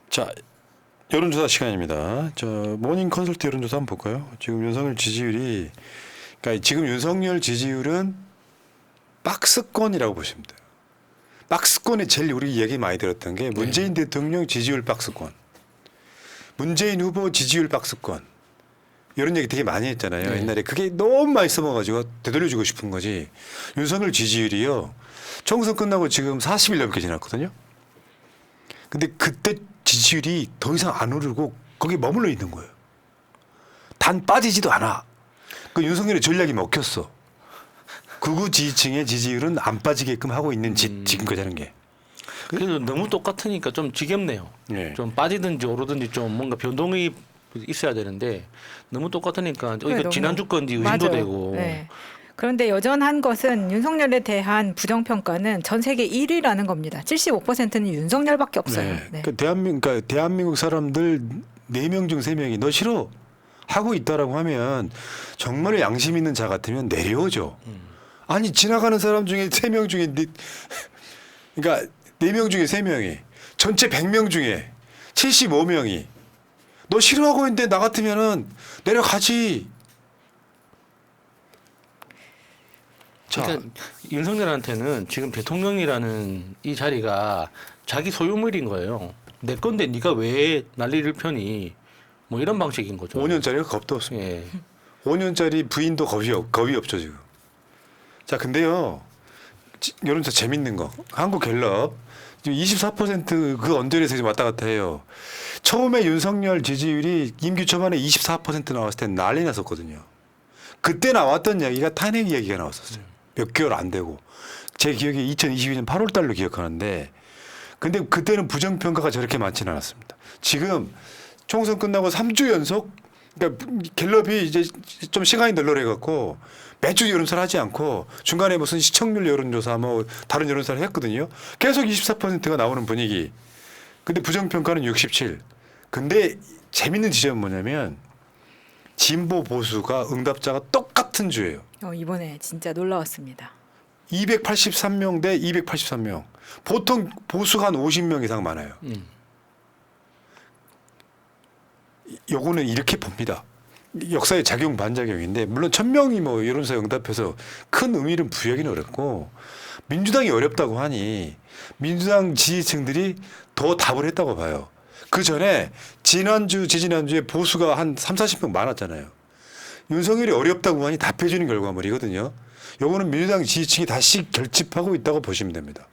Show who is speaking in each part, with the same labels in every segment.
Speaker 1: 자, 여론조사 시간입니다. 저 모닝 컨설트 여론조사 한번 볼까요? 지금 윤석열 지지율이, 그러니까 지금 윤석열 지지율은 박스권이라고 보시면 돼요. 박스권에 제일 우리 얘기 많이 들었던 게 문재인 대통령 지지율 박스권, 문재인 후보 지지율 박스권, 이런 얘기 되게 많이 했잖아요. 옛날에 그게 너무 많이 써먹어가지고 되돌려주고 싶은 거지. 윤석열 지지율이요, 총선 끝나고 지금 40일 넘게 지났거든요. 근데 그때 지지율이 더 이상 안 오르고 거기에 머물러 있는 거예요. 단 빠지지도 않아. 그 윤석열의 전략이 먹혔어. 극우 지지층의 지지율은 안 빠지게끔 하고 있는 지금까지 하는 게.
Speaker 2: 그래도 너무 똑같으니까 좀 지겹네요.
Speaker 1: 네.
Speaker 2: 좀 빠지든지 오르든지 좀 뭔가 변동이 있어야 되는데 너무 똑같으니까 이거
Speaker 3: 너무-
Speaker 2: 지난주 건지 의심도
Speaker 3: 맞아요.
Speaker 2: 되고.
Speaker 3: 네. 그런데 여전한 것은 윤석열에 대한 부정평가는 전 세계 1위라는 겁니다. 75%는 윤석열밖에 없어요.
Speaker 1: 네.
Speaker 3: 네.
Speaker 1: 그러니까 대한민국 사람들 4명 중 3명이 너 싫어 하고 있다라고 하면 정말 양심 있는 자 같으면 내려오죠. 아니 지나가는 사람 중에 3명 중에 그러니까 4명 중에 3명이 전체 100명 중에 75명이 너 싫어하고 있는데 나 같으면은 내려가지. 자,
Speaker 2: 그러니까 윤석열한테는 지금 대통령이라는 이 자리가 자기 소유물인 거예요. 내 건데 네가 왜 난리를 펴니? 뭐 이런 방식인 거죠.
Speaker 1: 5년짜리가 겁도 없습니다.
Speaker 2: 예.
Speaker 1: 5년짜리 부인도 겁이 없죠 지금. 자, 근데요, 여론조사 재밌는 거, 한국갤럽 지금 24%그 언저리에서 지금 왔다 갔다 해요. 처음에 윤석열 지지율이 임기 초반에 24% 나왔을 때 난리 났었거든요. 그때 나왔던 이야기가 탄핵 이야기가 나왔었어요. 몇 개월 안 되고. 제 기억에 2022년 8월 달로 기억하는데, 근데 그때는 부정평가가 저렇게 많지는 않았습니다. 지금 총선 끝나고 3주 연속, 그러니까 갤럽이 이제 좀 시간이 널널해갖고 매주 여론조사를 하지 않고 중간에 무슨 시청률 여론조사 뭐 다른 여론조사를 했거든요. 계속 24%가 나오는 분위기. 근데 부정평가는 67. 근데 재밌는 지점은 뭐냐면 진보 보수가 응답자가 똑같은 주예요.
Speaker 3: 이번에 진짜 놀라웠습니다.
Speaker 1: 283명 대 283명. 보통 보수가 한 50명 이상 많아요. 요거는 이렇게 봅니다. 역사의 작용 반작용인데 물론 1000명이 뭐 여론조사 응답해서 큰 의미를 부여하기는 어렵고 민주당이 어렵다고 하니 민주당 지지층들이 더 답을 했다고 봐요. 그 전에 지난주 지지난주에 보수가 한 30-40명 많았잖아요. 윤석열이 어렵다고 하니 답해주는 결과물이거든요. 요거는 민주당 지지층이 다시 결집하고 있다고 보시면 됩니다.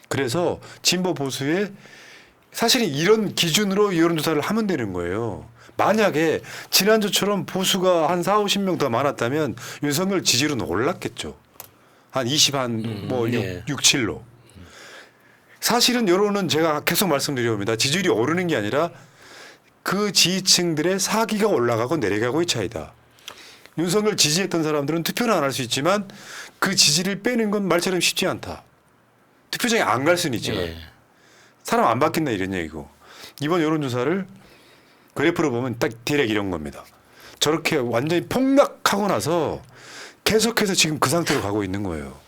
Speaker 1: 그래서 진보 보수의 사실은 이런 기준으로 여론조사를 하면 되는 거예요. 만약에 지난주처럼 보수가 한 40-50명 더 많았다면 윤석열 지지율은 올랐겠죠. 한 20, 뭐
Speaker 2: 네.
Speaker 1: 6, 7로. 사실은 여론은 제가 계속 말씀드려옵니다. 지지율이 오르는 게 아니라 그 지지층들의 사기가 올라가고 내려가고의 차이다. 윤석열 지지했던 사람들은 투표는 안 할 수 있지만 그 지지를 빼는 건 말처럼 쉽지 않다. 투표장에 안 갈 수는 있지만.
Speaker 2: 예.
Speaker 1: 사람 안 바뀐다 이런 얘기고. 이번 여론조사를 그래프로 보면 딱 디렉 이런 겁니다. 저렇게 완전히 폭락하고 나서 계속해서 지금 그 상태로 가고 있는 거예요.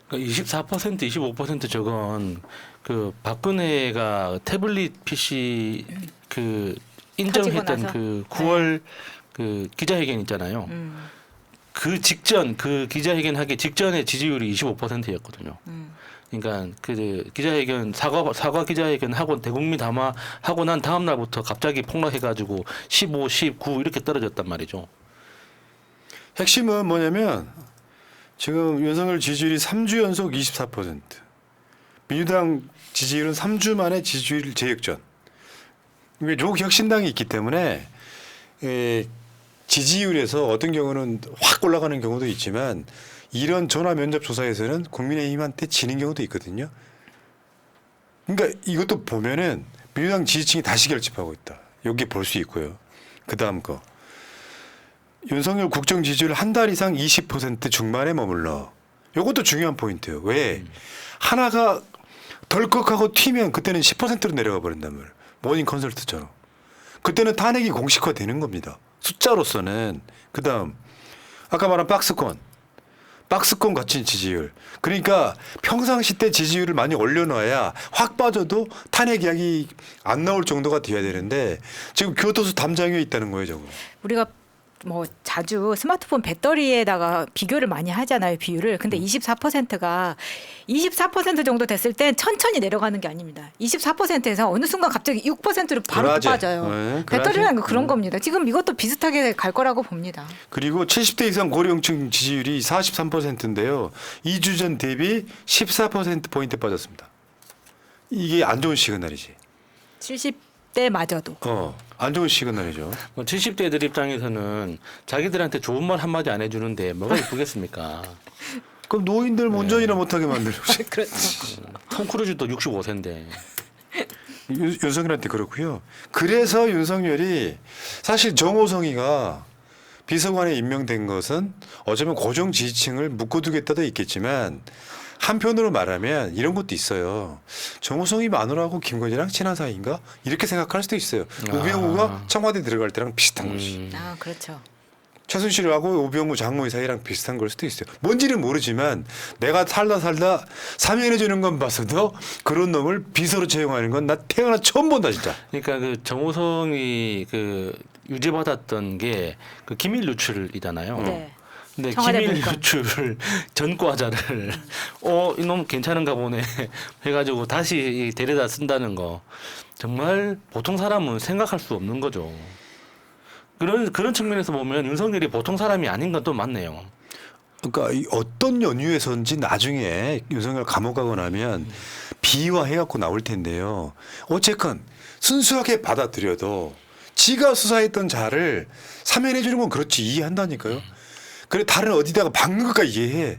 Speaker 2: 그러니까 24% 25% 저건 그 박근혜가 태블릿 PC 그 인정했던
Speaker 3: 터지고 나서?
Speaker 2: 그 9월 그 기자회견 있잖아요. 그 직전 그 기자회견 하기 직전에 지지율이 25%였거든요. 그러니까 그 기자회견 사과 기자회견 하고 대국민 담화 하고 난 다음 날부터 갑자기 폭락해가지고 15, 19 이렇게 떨어졌단 말이죠.
Speaker 1: 핵심은 뭐냐면 지금 윤석열 지지율이 3주 연속 24%. 민주당 지지율은 3주 만에 지지율 재역전. 이게 조국혁신당이 있기 때문에 지지율에서 어떤 경우는 확 올라가는 경우도 있지만 이런 전화 면접 조사에서는 국민의힘한테 지는 경우도 있거든요. 그러니까 이것도 보면은 민주당 지지층이 다시 결집하고 있다. 여기 볼 수 있고요. 그 다음 거. 윤석열 국정 지지율 한 달 이상 20% 중반에 머물러. 이것도 중요한 포인트예요. 왜? 하나가 덜컥하고 튀면 그때는 10%로 내려가 버린단 말이에요. 모닝 컨설트처럼. 그때는 탄핵이 공식화되는 겁니다. 숫자로서는. 그 다음 아까 말한 박스권. 박스권 갖춘 지지율. 그러니까 평상시 때 지지율을 많이 올려놔야 확 빠져도 탄핵 이야기 안 나올 정도가 돼야 되는데 지금 교도소 담장에 있다는 거예요, 저거.
Speaker 3: 우리가 뭐 자주 스마트폰 배터리에다가 비교를 많이 하잖아요, 비율을. 근데 24%가 24% 정도 됐을 땐 천천히 내려가는 게 아닙니다. 24%에서 어느 순간 갑자기 6%로 바로 또
Speaker 1: 그러지.
Speaker 3: 빠져요.
Speaker 1: 네,
Speaker 3: 배터리라는 거
Speaker 1: 그러지.
Speaker 3: 그런 겁니다. 지금 이것도 비슷하게 갈 거라고 봅니다.
Speaker 1: 그리고 70대 이상 고령층 지지율이 43%인데요. 2주 전 대비 14%포인트 빠졌습니다. 이게 안 좋은 시그널이지.
Speaker 3: 70대마저도.
Speaker 1: 안 좋은 시그널이죠.
Speaker 2: 뭐 70대들 입장에서는 자기들한테 좋은 말 한마디 안 해주는데 뭐가 이쁘겠습니까?
Speaker 1: 그럼 노인들 운전이나 못하게 만들고
Speaker 3: 그렇죠.
Speaker 2: 톰 크루즈도 65세인데.
Speaker 1: 윤석열한테 그렇고요. 그래서 윤석열이 사실 정호성이가 비서관에 임명된 것은 어쩌면 고정 지지층을 묶어두겠다도 있겠지만 한편으로 말하면 이런 것도 있어요. 정호성이 마누라하고 김건희랑 친한 사이인가? 이렇게 생각할 수도 있어요. 우병우가 청와대 들어갈 때랑 비슷한 것이.
Speaker 3: 아, 그렇죠.
Speaker 1: 최순실하고 우병우 장모의 사이랑 비슷한 걸 수도 있어요. 뭔지는 모르지만 내가 살다 사면해 주는 건 봤어도 그런 놈을 비서로 채용하는 건 나 태어나 처음 본다 진짜.
Speaker 2: 그러니까 그 정호성이 그 유죄받았던 게 그 기밀 유출이잖아요.
Speaker 3: 네.
Speaker 2: 근데
Speaker 3: 청와대
Speaker 2: 기밀
Speaker 3: 문건.
Speaker 2: 유출 전과자를 이놈 괜찮은가 보네 해가지고 다시 데려다 쓴다는 거 정말 보통 사람은 생각할 수 없는 거죠. 그런 측면에서 보면 윤석열이 보통 사람이 아닌 건 또 맞네요.
Speaker 1: 그러니까 이 어떤 연유에서인지 나중에 윤석열 감옥 가고 나면 비화해갖고 나올 텐데요. 어쨌건 순수하게 받아들여도 지가 수사했던 자를 사면해 주는 건 그렇지 이해한다니까요. 그래 다른 어디다가 박는 것까지 이해해.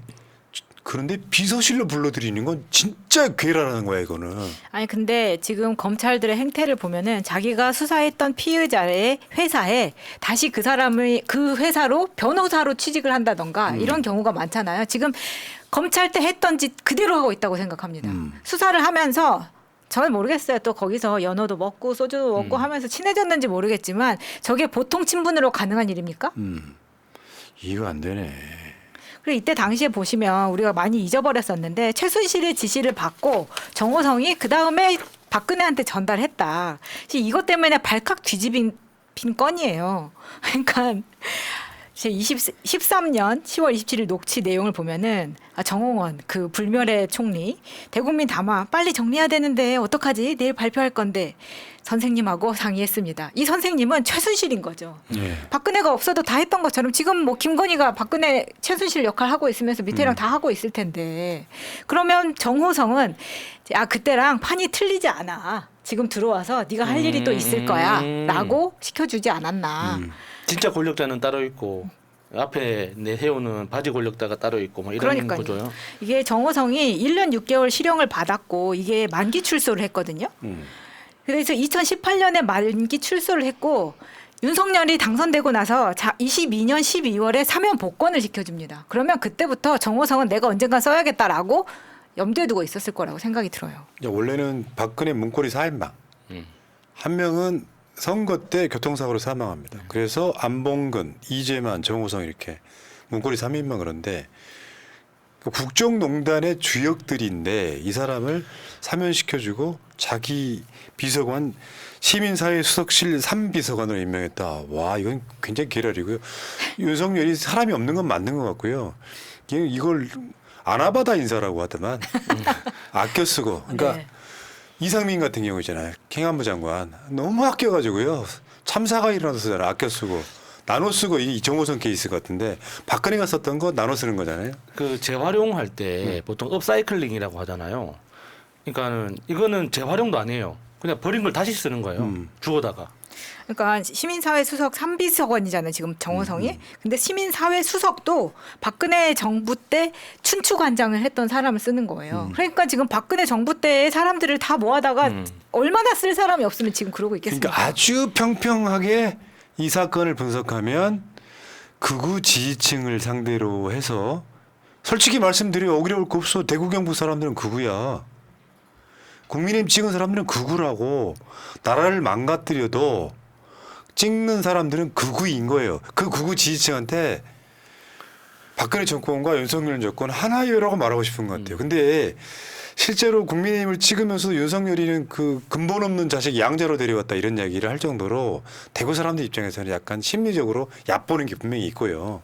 Speaker 1: 그런데 비서실로 불러들이는 건 진짜 괴라라는 거야 이거는.
Speaker 3: 아니 근데 지금 검찰들의 행태를 보면은 자기가 수사했던 피의자의 회사에 다시 그 사람을 그 회사로 변호사로 취직을 한다던가 이런 경우가 많잖아요. 지금 검찰 때 했던 짓 그대로 하고 있다고 생각합니다. 수사를 하면서 저는 모르겠어요. 또 거기서 연어도 먹고 소주도 먹고 하면서 친해졌는지 모르겠지만 저게 보통 친분으로 가능한 일입니까?
Speaker 1: 이해가 안 되네.
Speaker 3: 그리고 이때 당시에 보시면 우리가 많이 잊어버렸었는데 최순실의 지시를 받고 정호성이 그다음에 박근혜한테 전달했다. 이것 때문에 발칵 뒤집힌 건이에요. 그러니까 13년 10월 27일 녹취 내용을 보면은 정홍원 그 불멸의 총리 대국민 담화 빨리 정리해야 되는데 어떡하지? 내일 발표할 건데 선생님하고 상의했습니다. 이 선생님은 최순실인 거죠.
Speaker 1: 예.
Speaker 3: 박근혜가 없어도 다 했던 것처럼 지금 뭐 김건희가 박근혜 최순실 역할 하고 있으면서 밑에랑 다 하고 있을 텐데 그러면 정호성은 그때랑 판이 틀리지 않아. 지금 들어와서 네가 할 일이 또 있을 거야라고 시켜주지 않았나.
Speaker 2: 진짜 권력자는 따로 있고 앞에 내세우는 바지 권력자가 따로 있고 뭐 이런
Speaker 3: 그러니까요.
Speaker 2: 거죠.
Speaker 3: 이게 정호성이 1년 6개월 실형을 받았고 이게 만기 출소를 했거든요. 그래서 2018년에 만기 출소를 했고 윤석열이 당선되고 나서 22년 12월에 사면 복권을 시켜줍니다. 그러면 그때부터 정호성은 내가 언젠가 써야겠다라고 염두에 두고 있었을 거라고 생각이 들어요.
Speaker 1: 원래는 박근혜 문고리 4인방. 한 명은 선거 때 교통사고로 사망합니다. 그래서 안봉근, 이재만, 정호성 이렇게 문고리 3인방 그런데 국정농단의 주역들인데 이 사람을 사면시켜주고 자기 비서관 시민사회 수석실 3비서관으로 임명했다. 와 이건 굉장히 계랄이고요. 윤석열이 사람이 없는 건 맞는 것 같고요. 이걸 아나바다 인사라고 하더만 아껴 쓰고 그러니까
Speaker 3: 네.
Speaker 1: 이상민 같은 경우 있잖아요. 행안부 장관 너무 아껴가지고요. 참사가 일어나서잖아. 아껴 쓰고 나눠 쓰고 이 정호성 케이스 같은데 박근혜가 썼던 거 나눠 쓰는 거잖아요.
Speaker 2: 그 재활용할 때 보통 업사이클링이라고 하잖아요. 그러니까는 이거는 재활용도 아니에요. 그냥 버린 걸 다시 쓰는 거예요. 주워다가.
Speaker 3: 그러니까 시민사회 수석 3비서관이잖아요. 지금 정호성이. 근데 시민사회 수석도 박근혜 정부 때 춘추관장을 했던 사람을 쓰는 거예요. 그러니까 지금 박근혜 정부 때의 사람들을 다 모아다가 얼마나 쓸 사람이 없으면 지금 그러고 있겠습니까?
Speaker 1: 그러니까 아주 평평하게 이 사건을 분석하면 극우 지지층을 상대로 해서 솔직히 말씀드려 어려울 거 없어. 대구 경북 사람들은 극우야. 국민의힘 찍은 사람들은 극우라고. 나라를 망가뜨려도 찍는 사람들은 극우인 거예요. 그 극우 지지층한테 박근혜 정권과 윤석열 정권 하나여라고 말하고 싶은 것 같아요. 근데 실제로 국민의힘을 찍으면서 윤석열이는 그 근본 없는 자식 양자로 데려왔다 이런 이야기를 할 정도로 대구 사람들 입장에서는 약간 심리적으로 얕보는 게 분명히 있고요.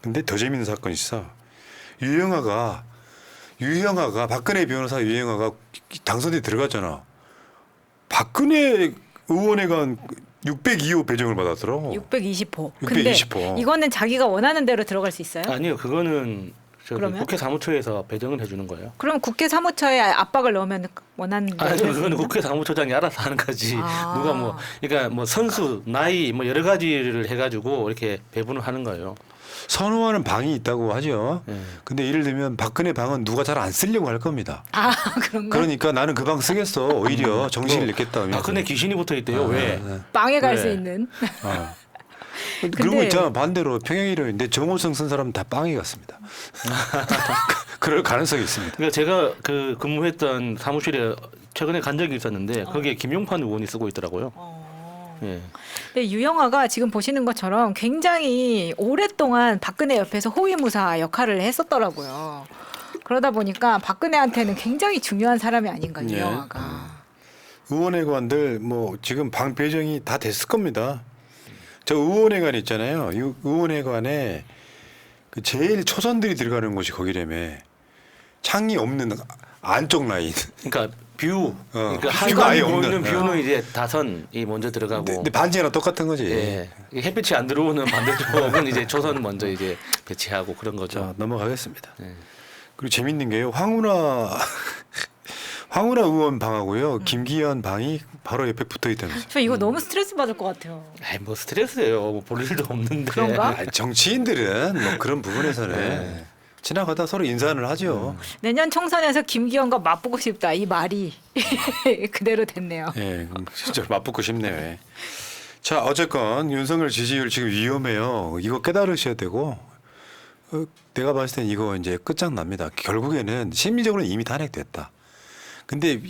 Speaker 1: 근데 더 재밌는 사건이 있어. 유영아가 박근혜 변호사 유영아가 당선돼 들어갔잖아. 박근혜 의원회관 602호 배정을 받았더라고.
Speaker 3: 620호. 근데
Speaker 1: 620호.
Speaker 3: 이거는 자기가 원하는 대로 들어갈 수 있어요?
Speaker 2: 아니요, 그거는 저기
Speaker 3: 그러면?
Speaker 2: 국회 사무처에서 배정을 해주는 거예요.
Speaker 3: 그럼 국회 사무처에 압박을 넣으면 원하는 대로
Speaker 2: 아니요,
Speaker 3: 할 수
Speaker 2: 그거는
Speaker 3: 있나?
Speaker 2: 국회 사무처장이 알아서 하는 거지.
Speaker 3: 아.
Speaker 2: 누가 뭐, 그러니까 뭐 선수, 나이, 뭐 여러 가지를 해가지고 이렇게 배분을 하는 거예요.
Speaker 1: 선호하는 방이 있다고 하죠.
Speaker 2: 예.
Speaker 1: 근데 예를 들면 박근혜 방은 누가 잘 안 쓰려고 할 겁니다.
Speaker 3: 아 그런가?
Speaker 1: 그러니까 나는 그 방 쓰겠어. 오히려 정신을 냈겠다. 하면서.
Speaker 2: 박근혜 귀신이 붙어 있대요. 왜?
Speaker 3: 빵에 갈
Speaker 2: 네.
Speaker 3: 수 있는.
Speaker 1: 아. 그런 거 있잖아. 반대로 평양이론인데 정호성 쓴 사람은 다 빵에 갔습니다. 그럴 가능성이 있습니다.
Speaker 2: 그러니까 제가 그 근무했던 사무실에 최근에 간 적이 있었는데 거기에 김용판 의원이 쓰고 있더라고요. 예.
Speaker 3: 근데 유영아가 지금 보시는 것처럼 굉장히 오랫동안 박근혜 옆에서 호위무사 역할을 했었더라고요. 그러다 보니까 박근혜한테는 굉장히 중요한 사람이 아닌가
Speaker 1: 예.
Speaker 3: 유영아가.
Speaker 1: 의원회관들 뭐 지금 방 배정이 다 됐을 겁니다. 저 의원회관 있잖아요. 이 의원회관에 그 제일 초선들이 들어가는 곳이 거기라며. 창이 없는 안쪽 라인.
Speaker 2: 그러니까 뷰, 그러니까
Speaker 1: 뷰가 아예
Speaker 2: 한강이
Speaker 1: 없는.
Speaker 2: 보이는 뷰는 이제 다선이 먼저 들어가고.
Speaker 1: 근데 반지랑 똑같은 거지.
Speaker 2: 예. 햇빛이 안 들어오는 반대쪽은 이제 초선 먼저 이제 배치하고 그런 거죠.
Speaker 1: 자 넘어가겠습니다.
Speaker 2: 예.
Speaker 1: 그리고 재밌는 게요. 황운하 의원 방하고요. 김기현 방이 바로 옆에 붙어 있다면서요.
Speaker 3: 저 이거 너무 스트레스 받을 것 같아요.
Speaker 2: 아이 뭐 스트레스예요. 뭐 볼 일도 없는데.
Speaker 3: 그런가?
Speaker 1: 아, 정치인들은 뭐 그런 부분에서는
Speaker 2: 네.
Speaker 1: 지나가다 서로 인사를 하죠.
Speaker 3: 내년 총선에서 김기현과 맞보고 싶다 이 말이 그대로 됐네요.
Speaker 1: 예, 진짜 맞붙고 싶네요. 예. 자, 어쨌건 윤석열 지지율 지금 위험해요. 이거 깨달으셔야 되고 내가 봤을 땐 이거 이제 끝장납니다. 결국에는 심리적으로는 이미 탄핵됐다. 근데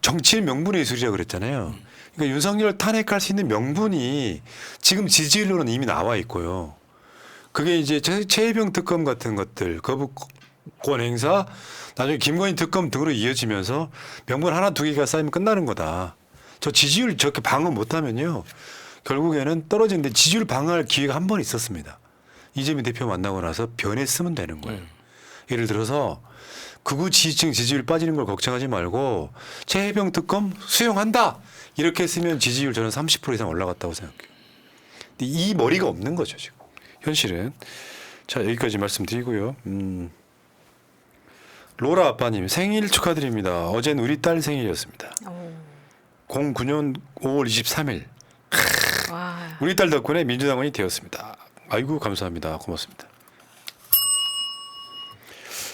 Speaker 1: 정치의 명분의 예술이라고 그랬잖아요. 그러니까 윤석열 탄핵할 수 있는 명분이 지금 지지율로는 이미 나와 있고요. 그게 이제 최혜병 특검 같은 것들, 거부권 행사, 나중에 김건희 특검 등으로 이어지면서 명분 하나 두 개가 쌓이면 끝나는 거다. 저 지지율 저렇게 방어 못하면요. 결국에는 떨어지는데 지지율 방어할 기회가 한 번 있었습니다. 이재명 대표 만나고 나서 변했으면 되는 거예요. 예를 들어서 극우 지지층 지지율 빠지는 걸 걱정하지 말고 최혜병 특검 수용한다. 이렇게 했으면 지지율 저는 30% 이상 올라갔다고 생각해요. 근데 이 머리가 없는 거죠 지금. 현실은. 자 여기까지 말씀드리고요. 로라 아빠님 생일 축하드립니다. 어제는 우리 딸 생일이었습니다. 09년 5월 23일.
Speaker 3: 와.
Speaker 1: 우리 딸 덕분에 민주당원이 되었습니다. 아이고 감사합니다. 고맙습니다.